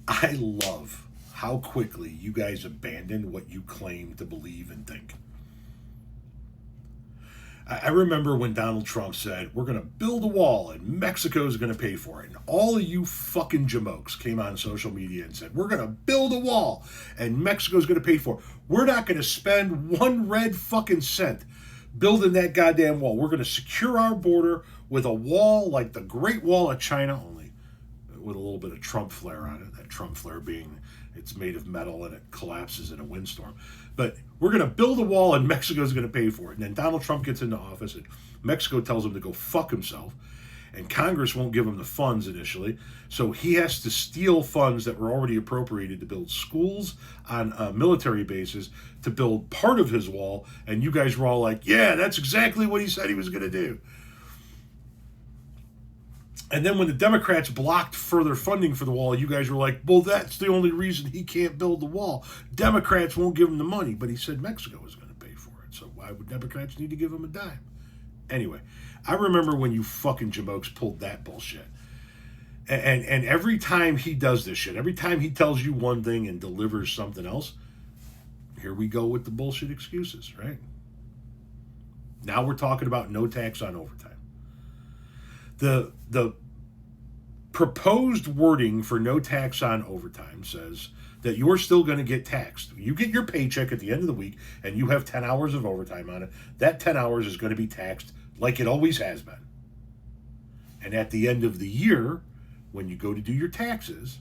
I love how quickly you guys abandon what you claim to believe and think. I remember when Donald Trump said, we're going to build a wall and Mexico's going to pay for it. And all of you fucking jamokes came on social media and said, we're going to build a wall and Mexico's going to pay for it. We're not going to spend one red fucking cent building that goddamn wall. We're going to secure our border with a wall like the Great Wall of China, only with a little bit of Trump flair on it. That Trump flair being it's made of metal and it collapses in a windstorm. But we're going to build a wall and Mexico's going to pay for it. And then Donald Trump gets into office and Mexico tells him to go fuck himself. And Congress won't give him the funds initially. So he has to steal funds that were already appropriated to build schools on military bases to build part of his wall. And you guys were all like, yeah, that's exactly what he said he was going to do. And then when the Democrats blocked further funding for the wall, you guys were like, well, that's the only reason he can't build the wall. Democrats won't give him the money, but he said Mexico was going to pay for it. So why would Democrats need to give him a dime? Anyway, I remember when you fucking jamokes pulled that bullshit. And every time he does this shit, every time he tells you one thing and delivers something else, here we go with the bullshit excuses, right? Now we're talking about no tax on overtime. The proposed wording for no tax on overtime says that you're still going to get taxed. You get your paycheck at the end of the week and you have 10 hours of overtime on it. That 10 hours is going to be taxed like it always has been. And at the end of the year, when you go to do your taxes,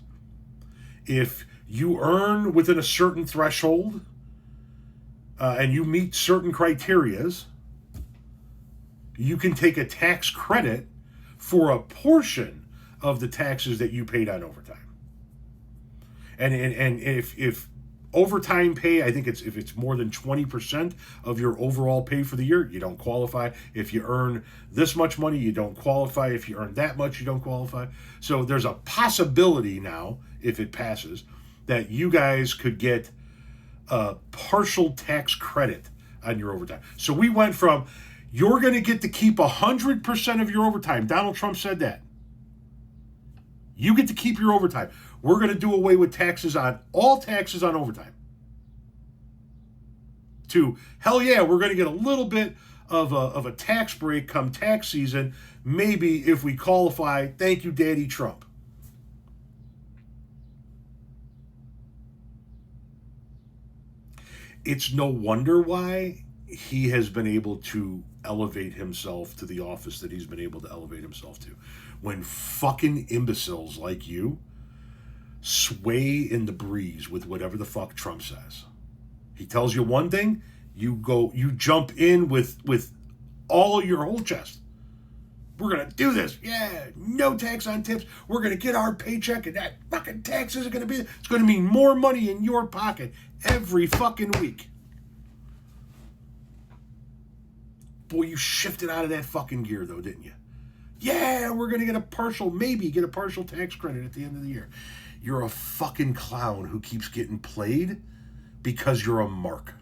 if you earn within a certain threshold and you meet certain criterias, you can take a tax credit for a portion of the taxes that you paid on overtime. And if overtime pay, I think if it's more than 20% of your overall pay for the year, you don't qualify. If you earn this much money, you don't qualify. If you earn that much, you don't qualify. So there's a possibility now, if it passes, that you guys could get a partial tax credit on your overtime. So we went from you're going to get to keep 100% of your overtime. Donald Trump said that. You get to keep your overtime. We're going to do away with all taxes on overtime. To, hell yeah, we're going to get a little bit of a tax break come tax season. Maybe if we qualify, thank you, Daddy Trump. It's no wonder why he has been able to elevate himself to the office that he's been able to elevate himself to. When fucking imbeciles like you sway in the breeze with whatever the fuck Trump says. He tells you one thing, you jump in with all your whole chest. We're going to do this. Yeah, no tax on tips. We're going to get our paycheck and that fucking tax isn't going to be, it's going to mean more money in your pocket every fucking week. Boy, you shifted out of that fucking gear, though, didn't you? Yeah, we're going to get a partial tax credit at the end of the year. You're a fucking clown who keeps getting played because you're a mark.